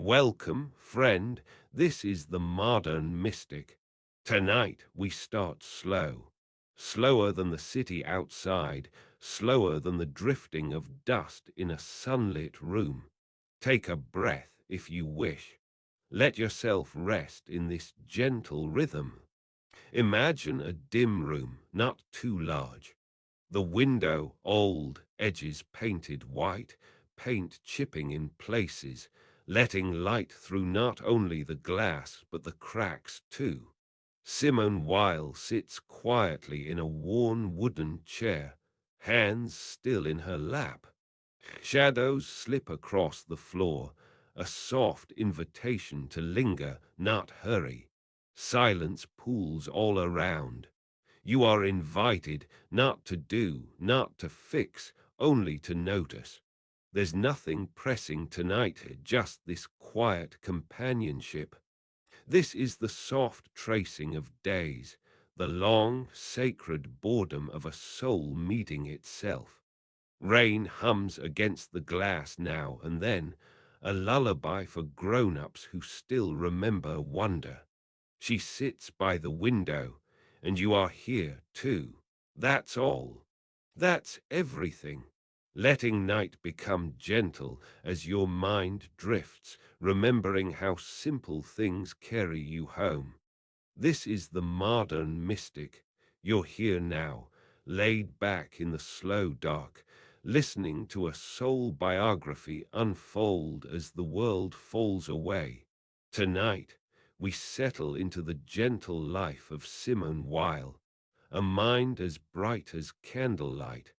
Welcome, friend. This is the modern mystic. Tonight we start slow. Slower than the city outside, slower than the drifting of dust in a sunlit room. Take a breath if you wish. Let yourself rest in this gentle rhythm. Imagine a dim room, not too large. The window old, edges painted white, paint chipping in places, letting light through not only the glass but the cracks too. Simone Weil sits quietly in a worn wooden chair, hands still in her lap. Shadows slip across the floor, a soft invitation to linger, not hurry. Silence pools all around. You are invited not to do, not to fix, only to notice. There's nothing pressing tonight, just this quiet companionship. This is the soft tracing of days, the long, sacred boredom of a soul meeting itself. Rain hums against the glass now and then, a lullaby for grown-ups who still remember wonder. She sits by the window, and you are here too. That's all. That's everything. Letting night become gentle as your mind drifts, remembering how simple things carry you home. This is the modern mystic. You're here now, laid back in the slow dark, listening to a soul biography unfold as the world falls away. Tonight, we settle into the gentle life of Simone Weil, a mind as bright as candlelight,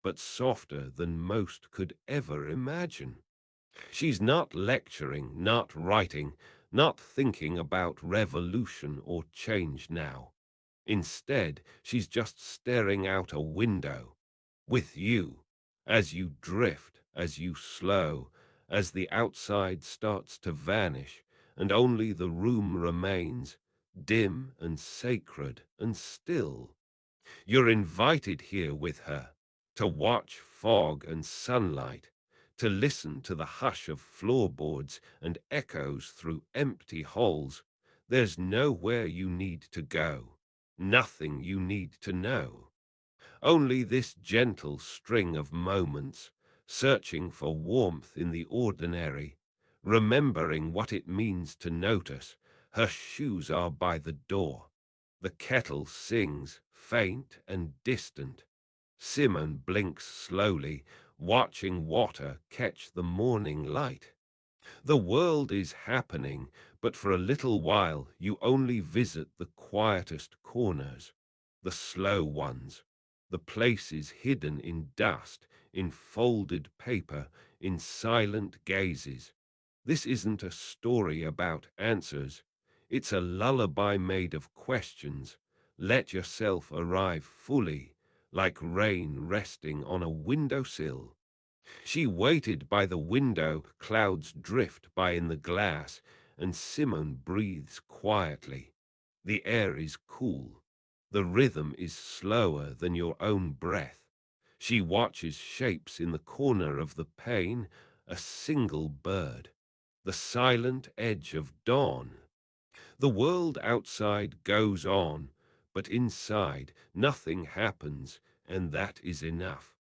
but softer than most could ever imagine. She's not lecturing, not writing, not thinking about revolution or change now. Instead, she's just staring out a window with you as you drift, as you slow, as the outside starts to vanish and only the room remains, dim and sacred and still. You're invited here with her to watch fog and sunlight, to listen to the hush of floorboards and echoes through empty halls. There's nowhere you need to go, nothing you need to know. Only this gentle string of moments, searching for warmth in the ordinary, remembering what it means to notice. Her shoes are by the door. The kettle sings, faint and distant. Simon blinks slowly, watching water catch the morning light. The world is happening, but for a little while you only visit the quietest corners, the slow ones, the places hidden in dust, in folded paper, in silent gazes. This isn't a story about answers. It's a lullaby made of questions. Let yourself arrive fully, like rain resting on a windowsill. She waited by the window, clouds drift by in the glass, and Simone breathes quietly. The air is cool. The rhythm is slower than your own breath. She watches shapes in the corner of the pane, a single bird, the silent edge of dawn. The world outside goes on, but inside nothing happens, and that is enough.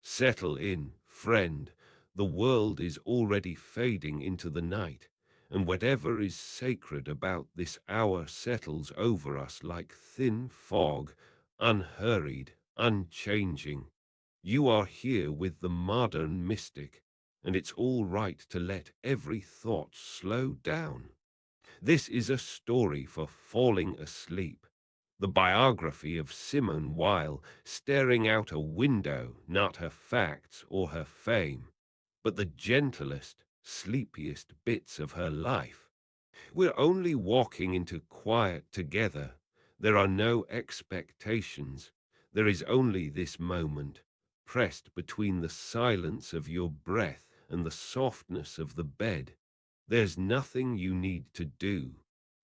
Settle in, friend. The world is already fading into the night, and whatever is sacred about this hour settles over us like thin fog, unhurried, unchanging. You are here with the modern mystic, and it's all right to let every thought slow down. This is a story for falling asleep. The biography of Simone Weil staring out a window, not her facts or her fame, but the gentlest, sleepiest bits of her life. We're only walking into quiet together. There are no expectations. There is only this moment, pressed between the silence of your breath and the softness of the bed. There's nothing you need to do,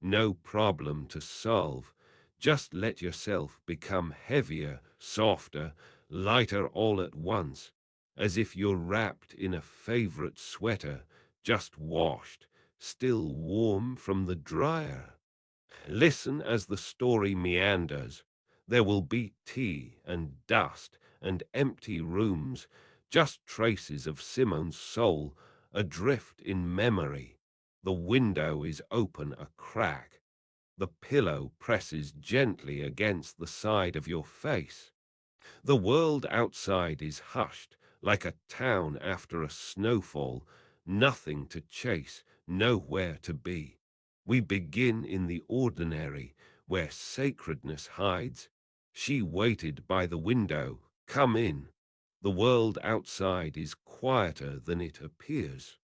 no problem to solve. Just let yourself become heavier, softer, lighter all at once, as if you're wrapped in a favorite sweater, just washed, still warm from the dryer. Listen as the story meanders. There will be tea and dust and empty rooms, just traces of Simone's soul adrift in memory. The window is open a crack. The pillow presses gently against the side of your face. The world outside is hushed, like a town after a snowfall, nothing to chase, nowhere to be. We begin in the ordinary, where sacredness hides. She waited by the window. Come in. The world outside is quieter than it appears.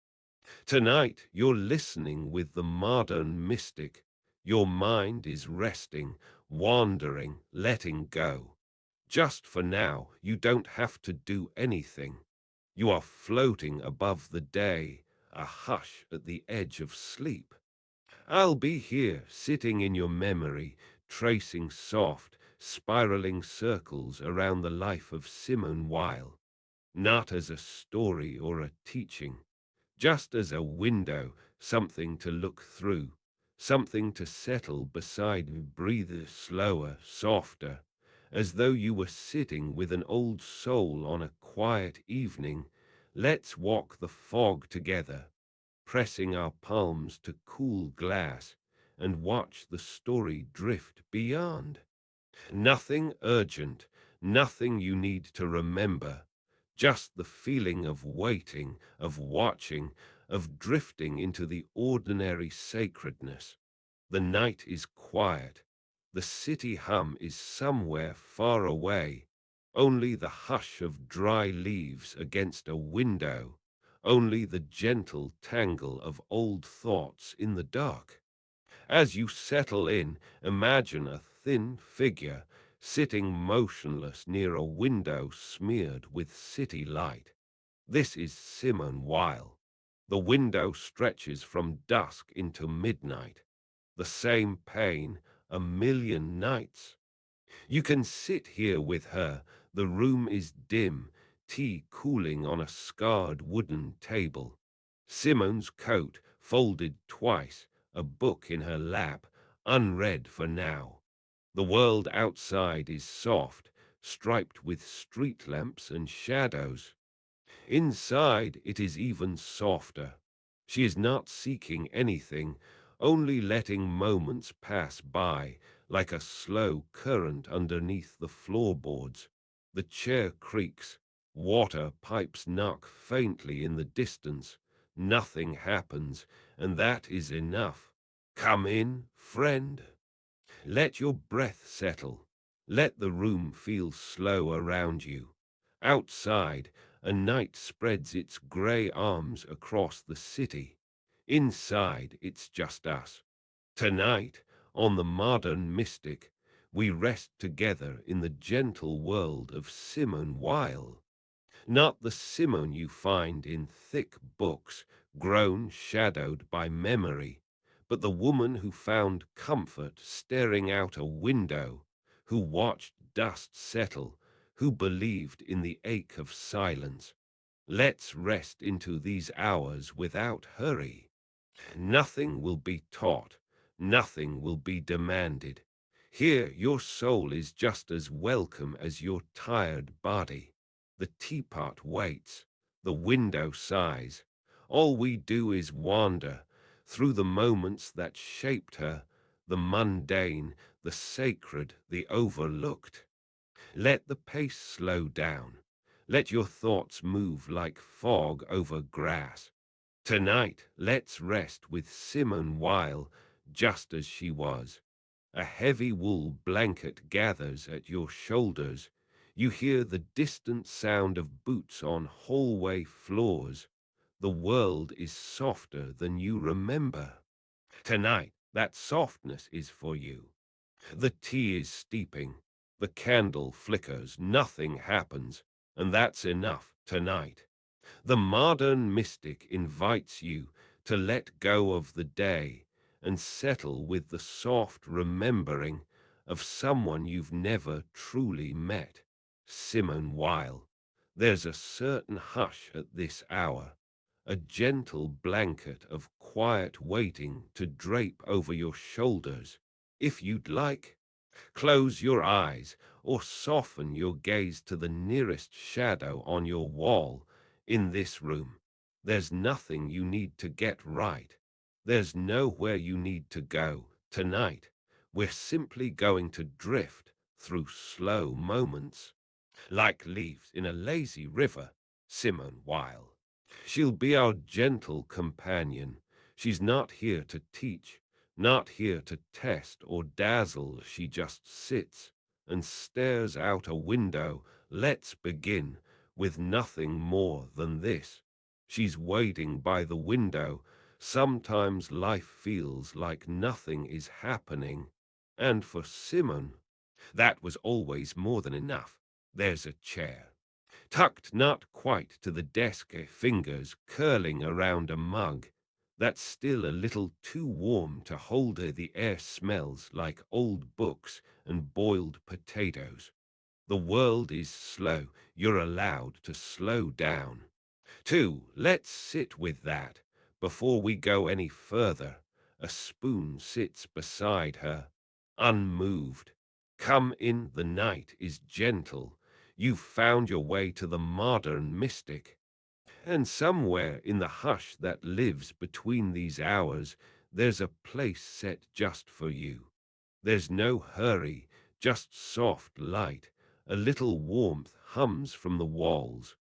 Tonight you're listening with the modern mystic. Your mind is resting, wandering, letting go. Just for now, you don't have to do anything. You are floating above the day, a hush at the edge of sleep. I'll be here, sitting in your memory, tracing soft, spiraling circles around the life of Simone Weil, not as a story or a teaching, just as a window, something to look through, something to settle beside me, breathe slower, softer, as though you were sitting with an old soul on a quiet evening. Let's walk the fog together, pressing our palms to cool glass, and watch the story drift beyond. Nothing urgent, nothing you need to remember, just the feeling of waiting, of watching, of drifting into the ordinary sacredness. The night is quiet. The city hum is somewhere far away. Only the hush of dry leaves against a window. Only the gentle tangle of old thoughts in the dark. As you settle in, imagine a thin figure sitting motionless near a window smeared with city light. This is Simone Weil. The window stretches from dusk into midnight. The same pain, a million nights. You can sit here with her. The room is dim, tea cooling on a scarred wooden table. Simone's coat folded twice, a book in her lap, unread for now. The world outside is soft, striped with street lamps and shadows. Inside it is even softer. She is not seeking anything, only letting moments pass by like a slow current underneath the floorboards. The chair creaks, water pipes knock faintly in the distance. Nothing happens, and that is enough. Come in, friend. Let your breath settle. Let the room feel slow around you. Outside, a night spreads its grey arms across the city. Inside, it's just us. Tonight, on the modern mystic, we rest together in the gentle world of Simone Weil. Not the Simone you find in thick books, grown shadowed by memory, but the woman who found comfort staring out a window, who watched dust settle, who believed in the ache of silence. Let's rest into these hours without hurry. Nothing will be taught, nothing will be demanded. Here your soul is just as welcome as your tired body. The teapot waits, the window sighs. All we do is wander through the moments that shaped her, the mundane, the sacred, the overlooked. Let the pace slow down. Let your thoughts move like fog over grass. Tonight, let's rest with Simone Weil just as she was. A heavy wool blanket gathers at your shoulders. You hear the distant sound of boots on hallway floors. The world is softer than you remember. Tonight, that softness is for you. The tea is steeping. The candle flickers. Nothing happens. And that's enough tonight. The modern mystic invites you to let go of the day and settle with the soft remembering of someone you've never truly met. Simone Weil. There's a certain hush at this hour, a gentle blanket of quiet waiting to drape over your shoulders. If you'd like, close your eyes or soften your gaze to the nearest shadow on your wall. In this room, there's nothing you need to get right. There's nowhere you need to go. Tonight, we're simply going to drift through slow moments like leaves in a lazy river. Simone Weil. She'll be our gentle companion. She's not here to teach, not here to test or dazzle. She just sits and stares out a window. Let's begin with nothing more than this. She's waiting by the window. Sometimes life feels like nothing is happening. And for Simone, that was always more than enough. There's a chair, tucked not quite to the desk, fingers curling around a mug that's still a little too warm to hold her. The air smells like old books and boiled potatoes. The world is slow. You're allowed to slow down. Two, let's sit with that. Before we go any further, a spoon sits beside her, unmoved. Come in, the night is gentle. You've found your way to the modern mystic. And somewhere in the hush that lives between these hours, there's a place set just for you. There's no hurry, just soft light. A little warmth hums from the walls.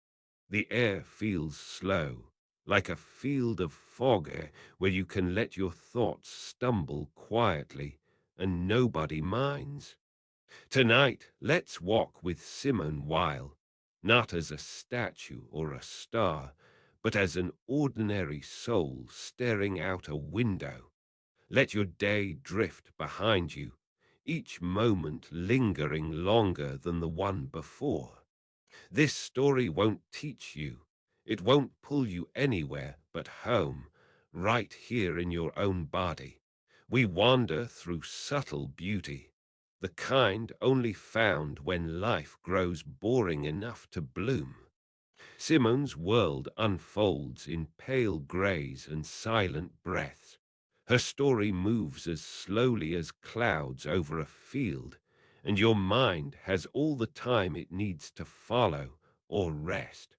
The air feels slow, like a field of fog, where you can let your thoughts stumble quietly and nobody minds. Tonight, let's walk with Simone Weil, not as a statue or a star, but as an ordinary soul staring out a window. Let your day drift behind you, each moment lingering longer than the one before. This story won't teach you. It won't pull you anywhere but home, right here in your own body. We wander through subtle beauty, the kind only found when life grows boring enough to bloom. Simone's world unfolds in pale grays and silent breaths. Her story moves as slowly as clouds over a field, and your mind has all the time it needs to follow or rest.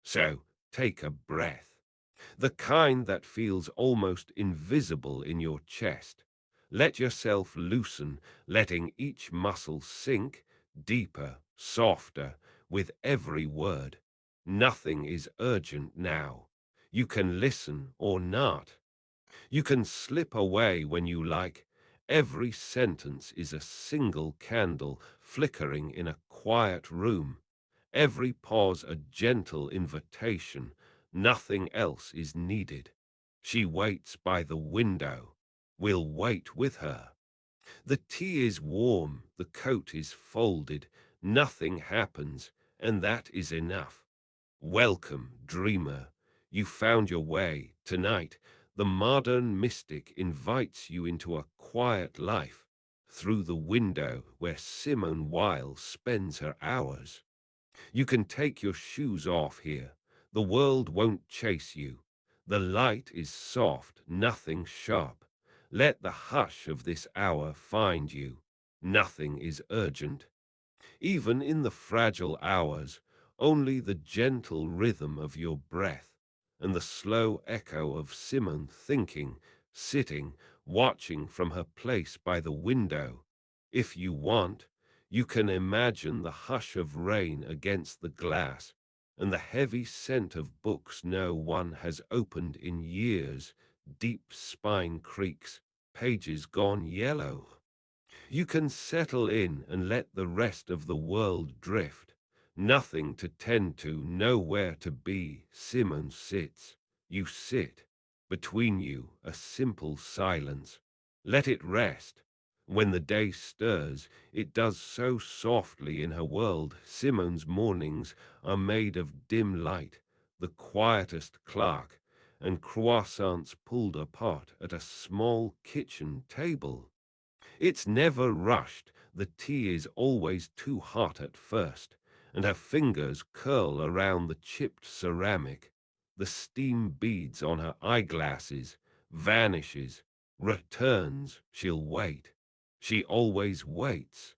So take a breath, the kind that feels almost invisible in your chest. Let yourself loosen, letting each muscle sink deeper, softer, with every word. Nothing is urgent now. You can listen or not. You can slip away when you like. Every sentence is a single candle flickering in a quiet room. Every pause a gentle invitation. Nothing else is needed. She waits by the window. We'll wait with her. The tea is warm, the coat is folded, nothing happens, and that is enough. Welcome, dreamer. You found your way. Tonight, the modern mystic invites you into a quiet life through the window where Simone Weil spends her hours. You can take your shoes off here. The world won't chase you. The light is soft, nothing sharp. Let the hush of this hour find you. Nothing is urgent. Even in the fragile hours, only the gentle rhythm of your breath and the slow echo of Simone thinking, sitting, watching from her place by the window. If you want, you can imagine the hush of rain against the glass and the heavy scent of books no one has opened in years. Deep spine creaks, pages gone yellow. You can settle in and let the rest of the world drift. Nothing to tend to, nowhere to be. Simone sits. You sit. Between you, a simple silence. Let it rest. When the day stirs, it does so softly in her world. Simone's mornings are made of dim light, the quietest clerk, and croissants pulled apart at a small kitchen table. It's never rushed. The tea is always too hot at first, and her fingers curl around the chipped ceramic. The steam beads on her eyeglasses, vanishes, returns, she'll wait. She always waits.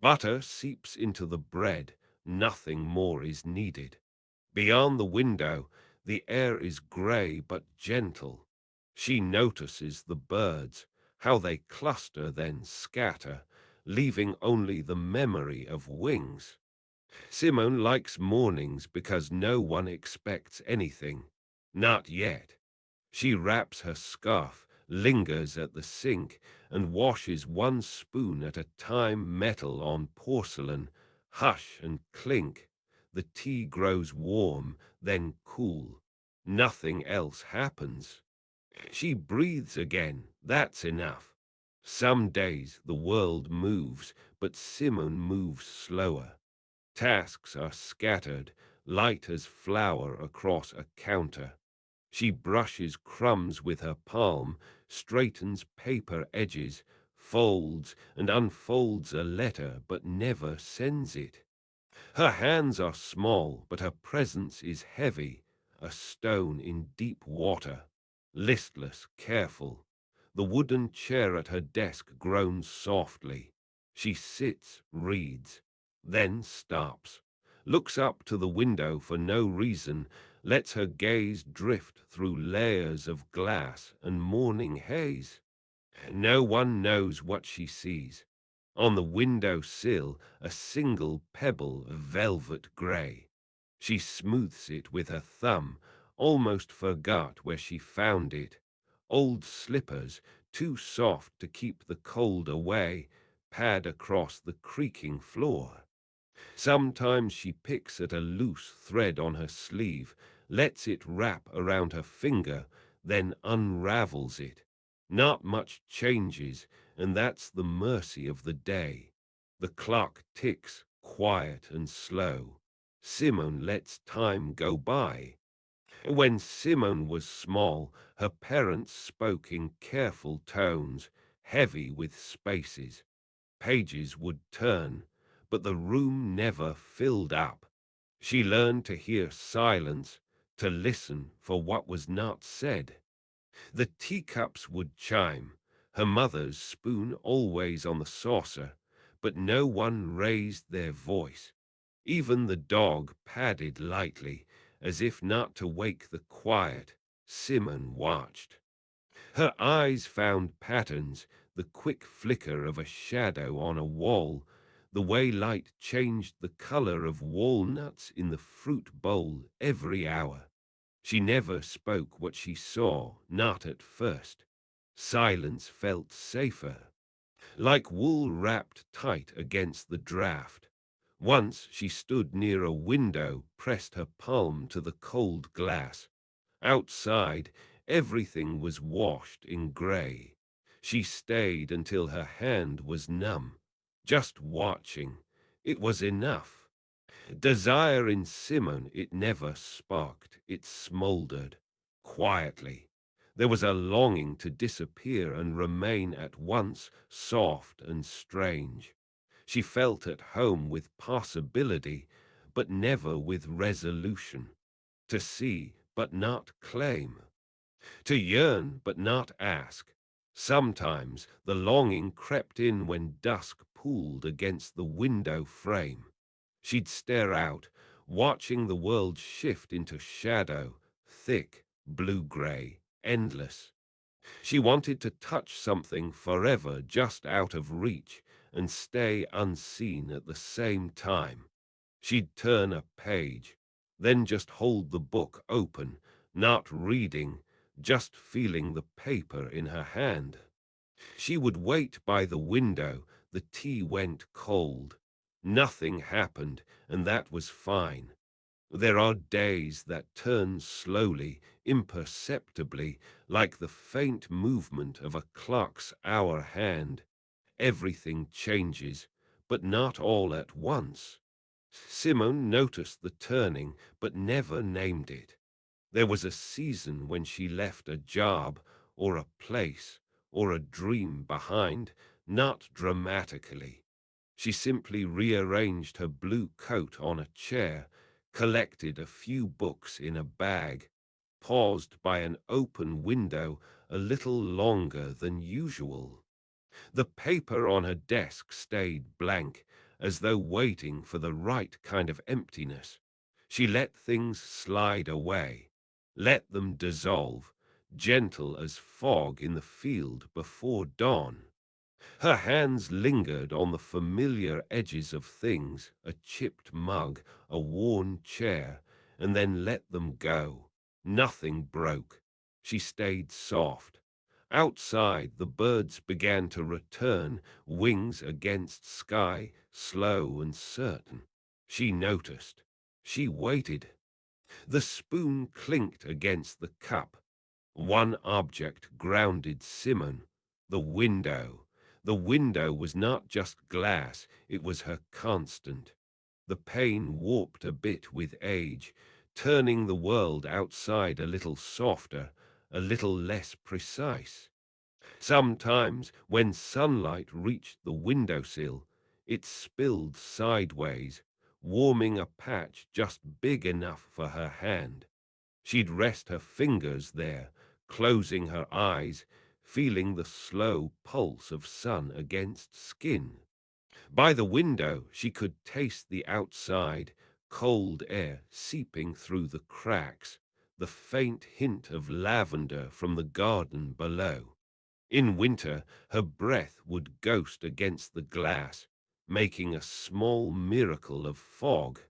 Butter seeps into the bread, nothing more is needed. Beyond the window, the air is grey but gentle. She notices the birds, how they cluster then scatter, leaving only the memory of wings. Simone likes mornings because no one expects anything. Not yet. She wraps her scarf, lingers at the sink, and washes one spoon at a time, metal on porcelain. Hush and clink. The tea grows warm, then cool. Nothing else happens. She breathes again, that's enough. Some days the world moves, but Simone moves slower. Tasks are scattered, light as flour across a counter. She brushes crumbs with her palm, straightens paper edges, folds and unfolds a letter, but never sends it. Her hands are small, but her presence is heavy, a stone in deep water. Listless, careful. The wooden chair at her desk groans softly. She sits, reads, then stops, looks up to the window for no reason, lets her gaze drift through layers of glass and morning haze. No one knows what she sees. On the window sill, a single pebble of velvet grey. She smooths it with her thumb, almost forgot where she found it. Old slippers, too soft to keep the cold away, pad across the creaking floor. Sometimes she picks at a loose thread on her sleeve, lets it wrap around her finger, then unravels it. Not much changes, and that's the mercy of the day. The clock ticks, quiet and slow. Simone lets time go by. When Simone was small, her parents spoke in careful tones, heavy with spaces. Pages would turn, but the room never filled up. She learned to hear silence, to listen for what was not said. The teacups would chime, her mother's spoon always on the saucer, but no one raised their voice. Even the dog padded lightly, as if not to wake the quiet. Simon watched. Her eyes found patterns, the quick flicker of a shadow on a wall, the way light changed the color of walnuts in the fruit bowl every hour. She never spoke what she saw, not at first. Silence felt safer, like wool wrapped tight against the draught. Once she stood near a window, pressed her palm to the cold glass. Outside, everything was washed in grey. She stayed until her hand was numb. Just watching. It was enough. Desire in Simone it never sparked. It smouldered. Quietly. There was a longing to disappear and remain at once soft and strange. She felt at home with possibility, but never with resolution. To see, but not claim. To yearn, but not ask. Sometimes the longing crept in when dusk pooled against the window frame. She'd stare out, watching the world shift into shadow, thick, blue-gray, endless. She wanted to touch something forever just out of reach and stay unseen at the same time. She'd turn a page, then just hold the book open, not reading, just feeling the paper in her hand. She would wait by the window, the tea went cold. Nothing happened, and that was fine. There are days that turn slowly, imperceptibly, like the faint movement of a clock's hour hand. Everything changes, but not all at once. Simone noticed the turning, but never named it. There was a season when she left a job, or a place, or a dream behind, not dramatically. She simply rearranged her blue coat on a chair, collected a few books in a bag, paused by an open window a little longer than usual. The paper on her desk stayed blank, as though waiting for the right kind of emptiness. She let things slide away, let them dissolve, gentle as fog in the field before dawn. Her hands lingered on the familiar edges of things, a chipped mug, a worn chair, and then let them go. Nothing broke. She stayed soft. Outside, the birds began to return, wings against sky, slow and certain. She noticed. She waited. The spoon clinked against the cup. One object grounded Simone, the window. The window was not just glass, it was her constant. The pane warped a bit with age, turning the world outside a little softer, a little less precise. Sometimes, when sunlight reached the windowsill, it spilled sideways, warming a patch just big enough for her hand. She'd rest her fingers there, closing her eyes, feeling the slow pulse of sun against skin. By the window, she could taste the outside, cold air seeping through the cracks, the faint hint of lavender from the garden below. In winter, her breath would ghost against the glass, making a small miracle of fog.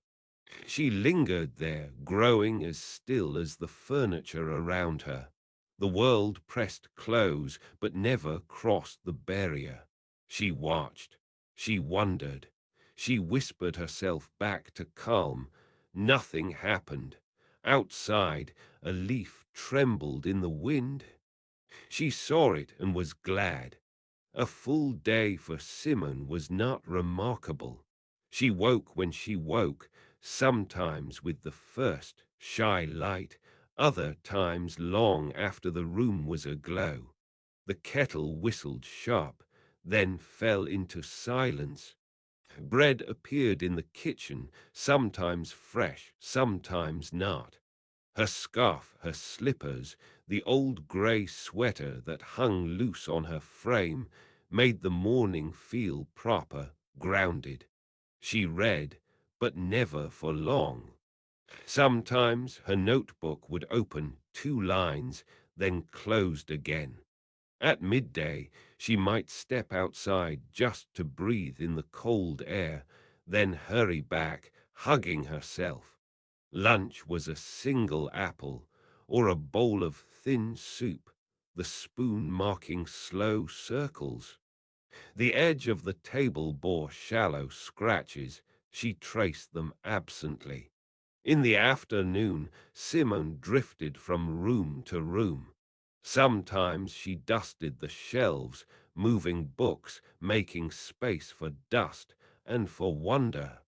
She lingered there, growing as still as the furniture around her. The world pressed close, but never crossed the barrier. She watched. She wondered. She whispered herself back to calm. Nothing happened. Outside, a leaf trembled in the wind. She saw it and was glad. A full day for Simone was not remarkable. She woke when she woke, sometimes with the first shy light, other times long after the room was aglow. The kettle whistled sharp, then fell into silence. Bread appeared in the kitchen, sometimes fresh, sometimes not. Her scarf, her slippers, the old grey sweater that hung loose on her frame made the morning feel proper, grounded. She read, but never for long. Sometimes her notebook would open 2 lines, then closed again. At midday, she might step outside just to breathe in the cold air, then hurry back, hugging herself. Lunch was a single apple or a bowl of thin soup, the spoon marking slow circles. The edge of the table bore shallow scratches. She traced them absently. In the afternoon, Simone drifted from room to room. Sometimes she dusted the shelves, moving books, making space for dust and for wonder.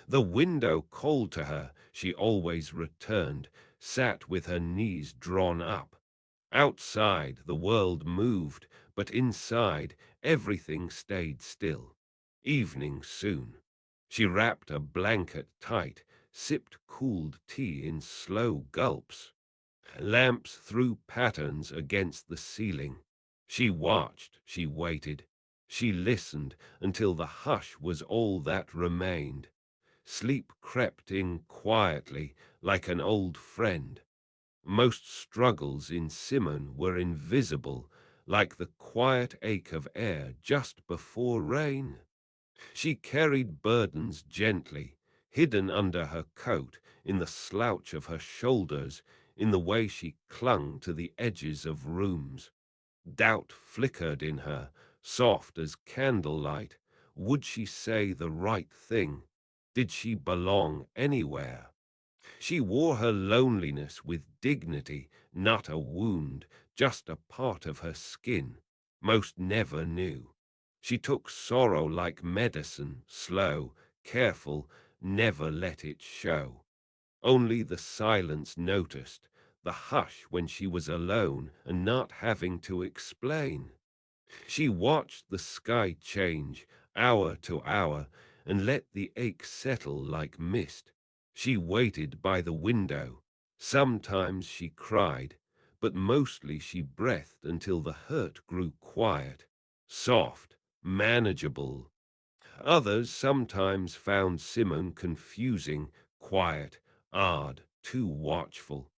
The window called to her. She always returned, sat with her knees drawn up. Outside, the world moved, but inside, everything stayed still. Evening soon. She wrapped a blanket tight, sipped cooled tea in slow gulps. Lamps threw patterns against the ceiling. She watched, she waited, she listened until the hush was all that remained. Sleep crept in quietly, like an old friend. Most struggles in Simone were invisible, like the quiet ache of air just before rain. She carried burdens gently, hidden under her coat, in the slouch of her shoulders, in the way she clung to the edges of rooms. Doubt flickered in her, soft as candlelight. Would she say the right thing? Did she belong anywhere? She wore her loneliness with dignity, not a wound, just a part of her skin. Most never knew. She took sorrow like medicine, slow, careful, never let it show. Only the silence noticed, the hush when she was alone and not having to explain. She watched the sky change, hour to hour, and let the ache settle like mist. She waited by the window, Sometimes she cried, but mostly she breathed until the hurt grew quiet, soft, manageable. Others sometimes found Simone confusing, quiet, odd, too watchful.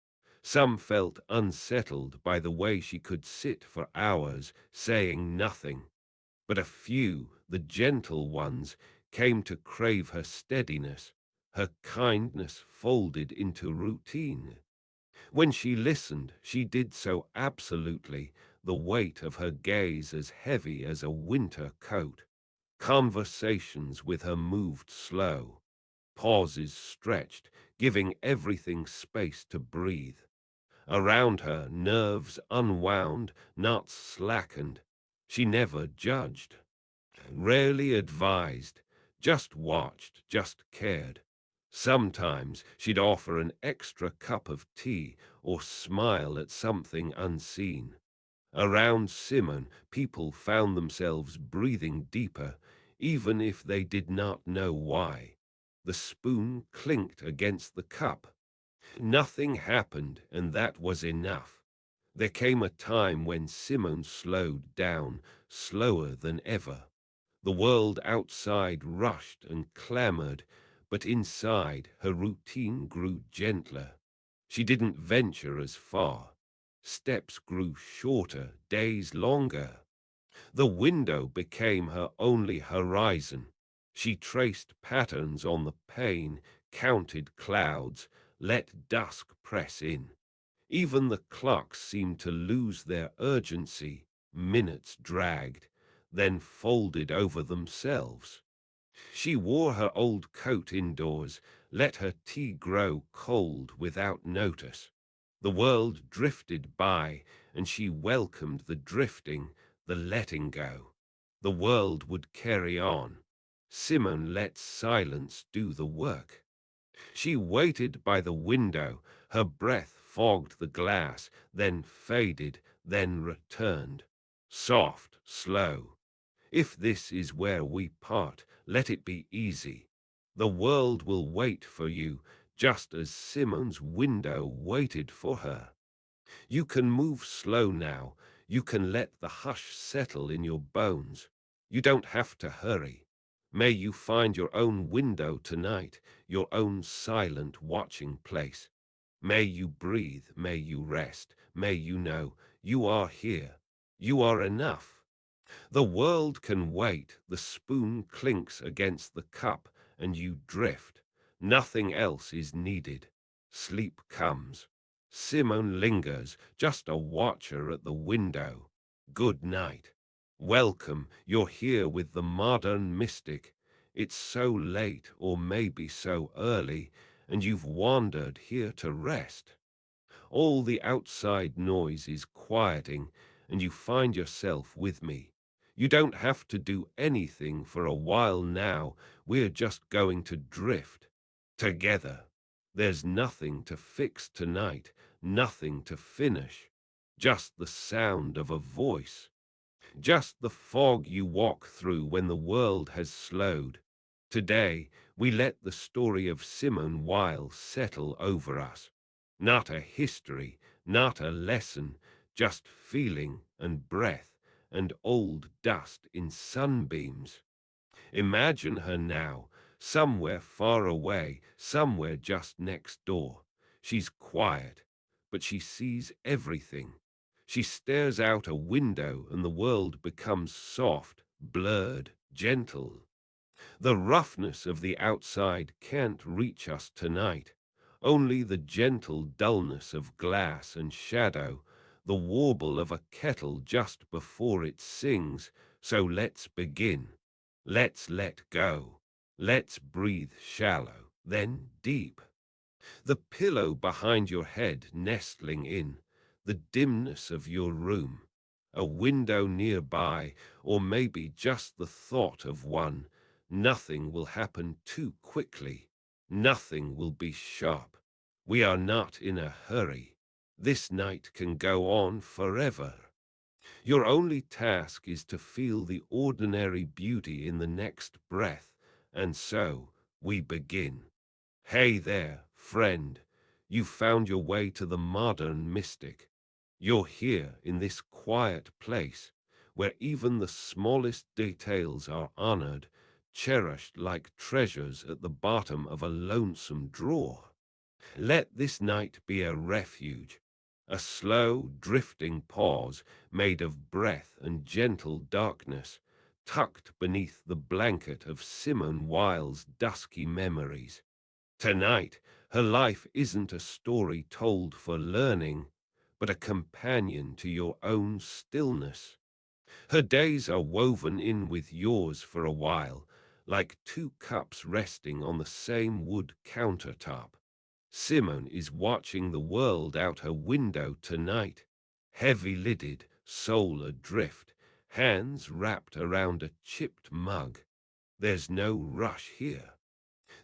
Some felt unsettled by the way she could sit for hours saying nothing, but a few, the gentle ones, came to crave her steadiness, her kindness folded into routine. When she listened, she did so absolutely, the weight of her gaze as heavy as a winter coat. Conversations with her moved slow, pauses stretched, giving everything space to breathe. Around her, nerves unwound, not slackened. She never judged, rarely advised, just watched, just cared. Sometimes she'd offer an extra cup of tea or smile at something unseen. Around Simon, people found themselves breathing deeper, even if they did not know why. The spoon clinked against the cup. Nothing happened, and that was enough. There came a time when Simon slowed down, slower than ever. The world outside rushed and clamored, but inside her routine grew gentler. She didn't venture as far. Steps grew shorter, days longer. The window became her only horizon. She traced patterns on the pane, counted clouds, let dusk press in. Even the clocks seemed to lose their urgency. Minutes dragged, then folded over themselves. She wore her old coat indoors, let her tea grow cold without notice. The world drifted by, and she welcomed the drifting, the letting go. The world would carry on. Simone let silence do the work. She waited by the window, her breath fogged the glass, then faded, then returned. Soft, slow. If this is where we part, let it be easy. The world will wait for you, just as Simone's window waited for her. You can move slow now. You can let the hush settle in your bones. You don't have to hurry. May you find your own window tonight, your own silent watching place. May you breathe, may you rest, may you know you are here. You are enough. The world can wait, the spoon clinks against the cup, and you drift. Nothing else is needed. Sleep comes. Simone lingers, just a watcher at the window. Good night. Welcome, you're here with the modern mystic. It's so late, or maybe so early, and you've wandered here to rest. All the outside noise is quieting, and you find yourself with me. You don't have to do anything for a while now. We're just going to drift together. There's nothing to fix tonight, nothing to finish, just the sound of a voice. Just the fog you walk through when the world has slowed. Today, we let the story of Simone Weil settle over us. Not a history, not a lesson, just feeling and breath and old dust in sunbeams. Imagine her now, somewhere far away, somewhere just next door. She's quiet, but she sees everything. She stares out a window and the world becomes soft, blurred, gentle. The roughness of the outside can't reach us tonight. Only the gentle dullness of glass and shadow, the warble of a kettle just before it sings. So let's begin. Let's let go. Let's breathe shallow, then deep. The pillow behind your head nestling in, the dimness of your room, a window nearby, or maybe just the thought of one. Nothing will happen too quickly. Nothing will be sharp. We are not in a hurry. This night can go on forever. Your only task is to feel the ordinary beauty in the next breath, and so we begin. Hey there, friend. You found your way to the modern mystic. You're here in this quiet place where even the smallest details are honored, cherished like treasures at the bottom of a lonesome drawer. Let this night be a refuge, a slow, drifting pause made of breath and gentle darkness, tucked beneath the blanket of Simone Weil's dusky memories. Tonight, her life isn't a story told for learning, but a companion to your own stillness. Her days are woven in with yours for a while, like two cups resting on the same wood countertop. Simone is watching the world out her window tonight, heavy-lidded, soul adrift, hands wrapped around a chipped mug. There's no rush here.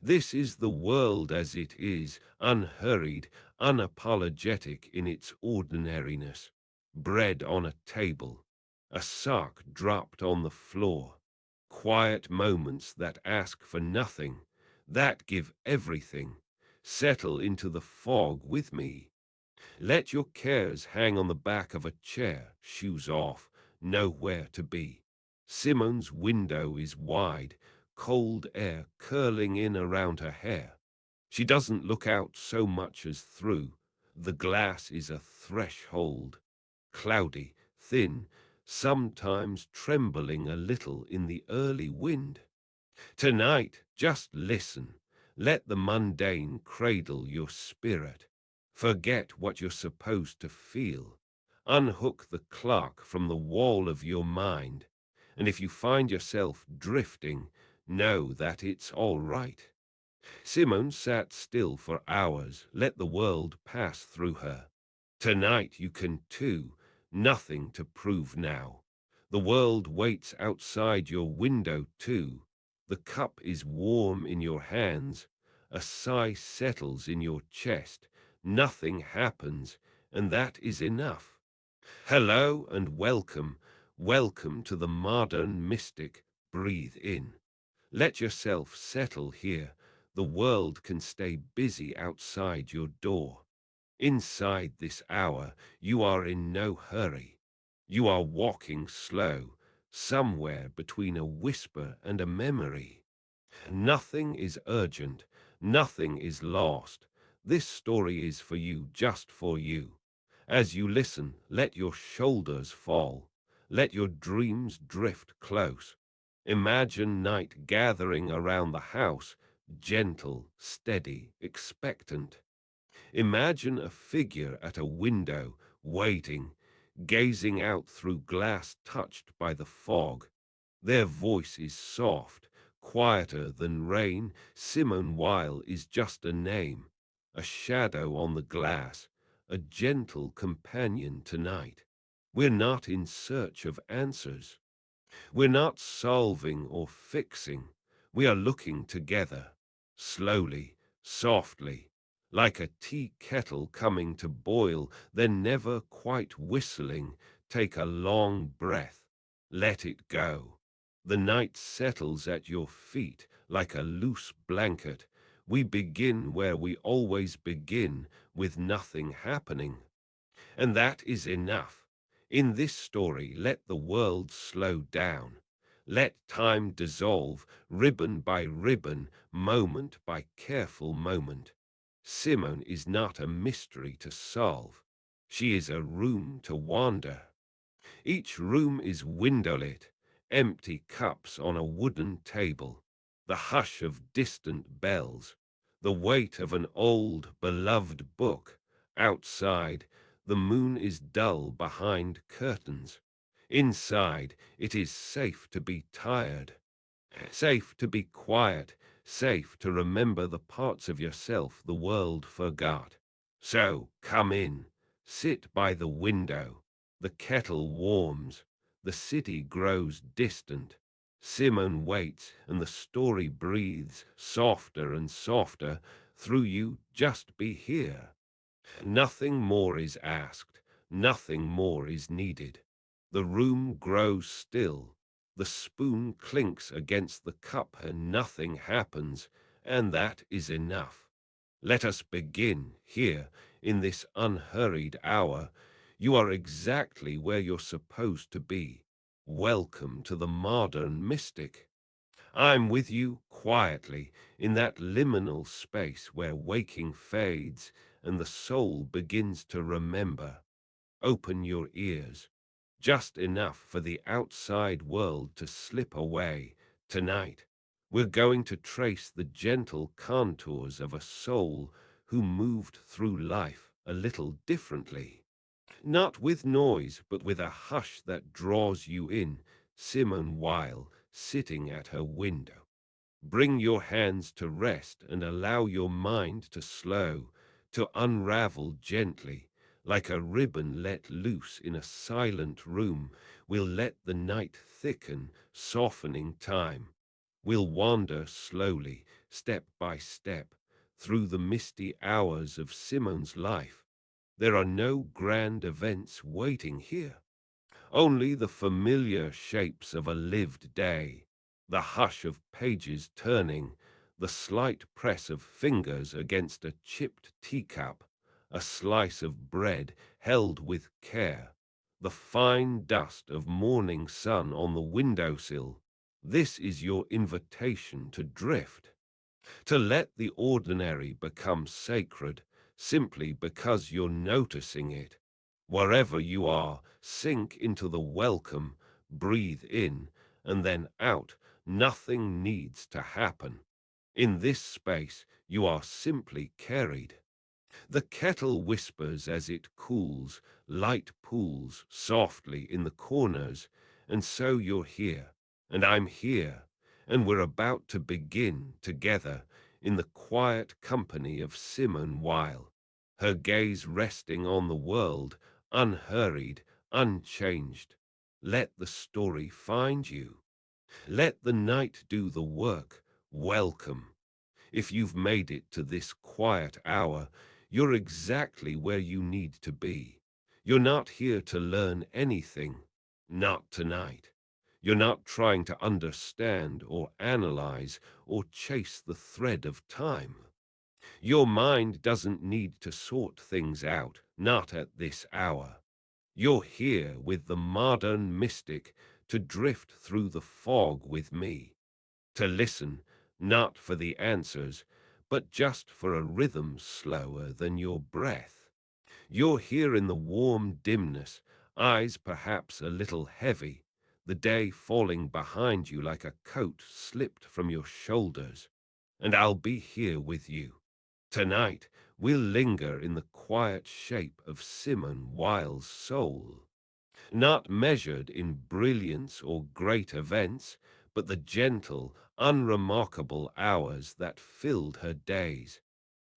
This is the world as it is, unhurried, unapologetic in its ordinariness. Bread on a table, a sock dropped on the floor. Quiet moments that ask for nothing, that give everything. Settle into the fog with me. Let your cares hang on the back of a chair, shoes off, nowhere to be. Simone's window is wide, cold air curling in around her hair. She doesn't look out so much as through. The glass is a threshold, cloudy, thin, sometimes trembling a little in the early wind. Tonight, just listen. Let the mundane cradle your spirit. Forget what you're supposed to feel. Unhook the clock from the wall of your mind. And if you find yourself drifting, know that it's all right. Simone sat still for hours, let the world pass through her. Tonight you can too, nothing to prove now. The world waits outside your window too. The cup is warm in your hands. A sigh settles in your chest. Nothing happens, and that is enough. Hello and welcome. Welcome to the modern mystic. Breathe in. Let yourself settle here. The world can stay busy outside your door. Inside this hour, you are in no hurry. You are walking slow, somewhere between a whisper and a memory. Nothing is urgent, nothing is lost. This story is for you, just for you. As you listen, let your shoulders fall. Let your dreams drift close. Imagine night gathering around the house, gentle, steady, expectant. Imagine a figure at a window, waiting, gazing out through glass touched by the fog. Their voice is soft, quieter than rain. Simone Weil is just a name, a shadow on the glass, a gentle companion tonight. We're not in search of answers. We're not solving or fixing. We are looking together, slowly, softly, like a tea kettle coming to boil, then never quite whistling. Take a long breath. Let it go. The night settles at your feet like a loose blanket. We begin where we always begin, with nothing happening. And that is enough. In this story, let the world slow down. Let time dissolve, ribbon by ribbon, moment by careful moment. Simone is not a mystery to solve. She is a room to wander. Each room is windowlit, empty cups on a wooden table, the hush of distant bells, the weight of an old, beloved book. Outside, the moon is dull behind curtains. Inside, it is safe to be tired, safe to be quiet, safe to remember the parts of yourself the world forgot. So, come in, sit by the window. The kettle warms, the city grows distant. Simone waits, and the story breathes softer and softer through you. Just be here. Nothing more is asked, nothing more is needed. The room grows still. The spoon clinks against the cup and nothing happens, and that is enough. Let us begin here in this unhurried hour. You are exactly where you're supposed to be. Welcome to the modern mystic. I'm with you quietly in that liminal space where waking fades and the soul begins to remember. Open your ears, just enough for the outside world to slip away. Tonight, we're going to trace the gentle contours of a soul who moved through life a little differently. Not with noise, but with a hush that draws you in. Simone Weil, sitting at her window. Bring your hands to rest and allow your mind to slow, to unravel gently, like a ribbon let loose in a silent room. We'll let the night thicken, softening time. We'll wander slowly, step by step, through the misty hours of Simone's life. There are no grand events waiting here. Only the familiar shapes of a lived day, the hush of pages turning, the slight press of fingers against a chipped teacup, a slice of bread held with care, the fine dust of morning sun on the windowsill. This is your invitation to drift, to let the ordinary become sacred simply because you're noticing it. Wherever you are, sink into the welcome, breathe in, and then out. Nothing needs to happen. In this space, you are simply carried. The kettle whispers as it cools, light pools softly in the corners, and so you're here, and I'm here, and we're about to begin together in the quiet company of Simone Weil, her gaze resting on the world, unhurried, unchanged. Let the story find you. Let the night do the work. Welcome. If you've made it to this quiet hour, you're exactly where you need to be. You're not here to learn anything. Not tonight. You're not trying to understand or analyze or chase the thread of time. Your mind doesn't need to sort things out, not at this hour. You're here with the modern mystic to drift through the fog with me, to listen, not for the answers, but just for a rhythm slower than your breath. You're here in the warm dimness, eyes perhaps a little heavy, the day falling behind you like a coat slipped from your shoulders. And I'll be here with you. Tonight, we'll linger in the quiet shape of Simone Weil's soul, not measured in brilliance or great events, but the gentle, unremarkable hours that filled her days.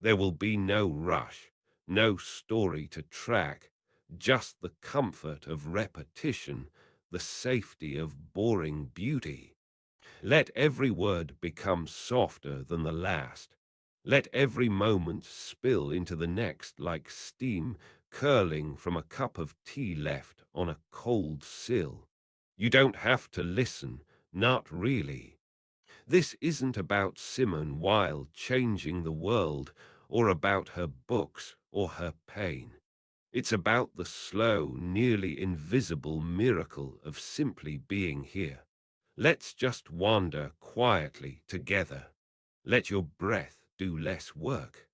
There will be no rush, no story to track, just the comfort of repetition, the safety of boring beauty. Let every word become softer than the last. Let every moment spill into the next like steam curling from a cup of tea left on a cold sill. You don't have to listen, not really. This isn't about Simone Weil changing the world or about her books or her pain. It's about the slow, nearly invisible miracle of simply being here. Let's just wander quietly together. Let your breath do less work.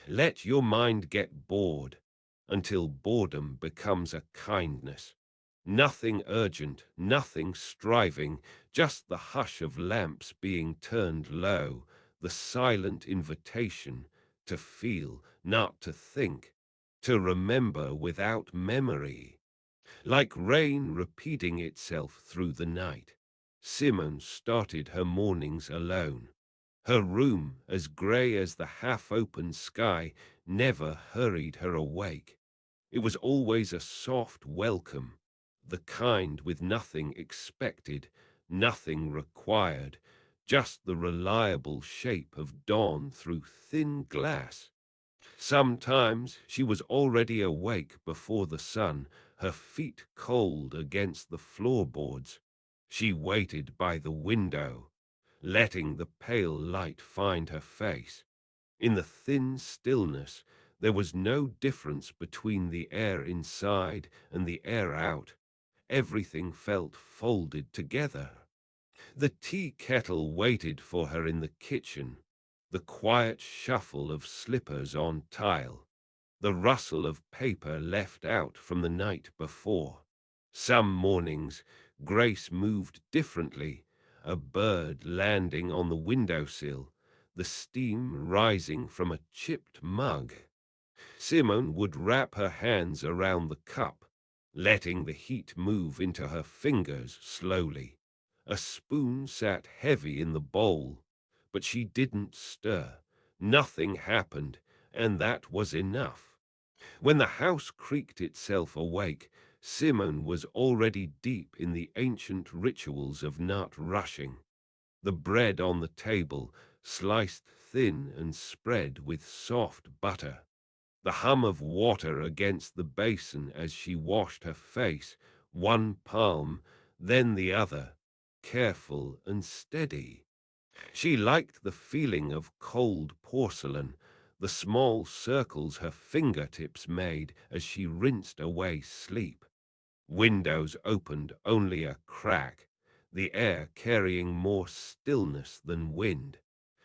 Let your mind get bored until boredom becomes a kindness. Nothing urgent, nothing striving, just the hush of lamps being turned low, the silent invitation to feel, not to think, to remember without memory. Like rain repeating itself through the night, Simone started her mornings alone. Her room, as grey as the half-open sky, never hurried her awake. It was always a soft welcome, the kind with nothing expected, nothing required, just the reliable shape of dawn through thin glass. Sometimes she was already awake before the sun, her feet cold against the floorboards. She waited by the window, letting the pale light find her face. In the thin stillness, there was no difference between the air inside and the air out. Everything felt folded together. The tea kettle waited for her in the kitchen, the quiet shuffle of slippers on tile, the rustle of paper left out from the night before. Some mornings, Grace moved differently, a bird landing on the windowsill, the steam rising from a chipped mug. Simone would wrap her hands around the cup, letting the heat move into her fingers slowly. A spoon sat heavy in the bowl, but she didn't stir. Nothing happened, and that was enough. When the house creaked itself awake, Simone was already deep in the ancient rituals of not rushing. The bread on the table, sliced thin and spread with soft butter. The hum of water against the basin as she washed her face, one palm, then the other, careful and steady. She liked the feeling of cold porcelain, the small circles her fingertips made as she rinsed away sleep. Windows opened only a crack, the air carrying more stillness than wind.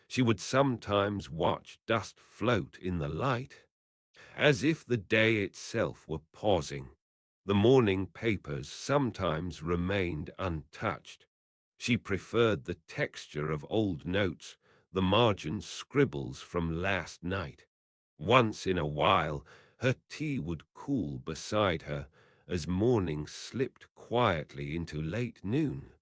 She would sometimes watch dust float in the light, as if the day itself were pausing. The morning papers sometimes remained untouched. She preferred the texture of old notes, the margin scribbles from last night. Once in a while, her tea would cool beside her as morning slipped quietly into late noon.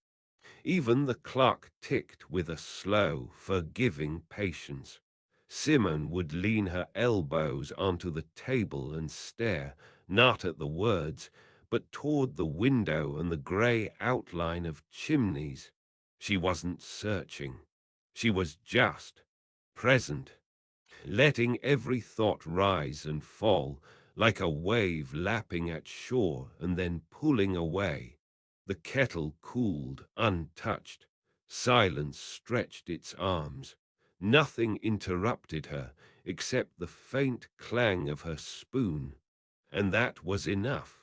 Even the clock ticked with a slow, forgiving patience. Simone would lean her elbows onto the table and stare, not at the words, but toward the window and the gray outline of chimneys. She wasn't searching. She was just present, letting every thought rise and fall, like a wave lapping at shore and then pulling away. The kettle cooled, untouched. Silence stretched its arms. Nothing interrupted her except the faint clang of her spoon, and that was enough.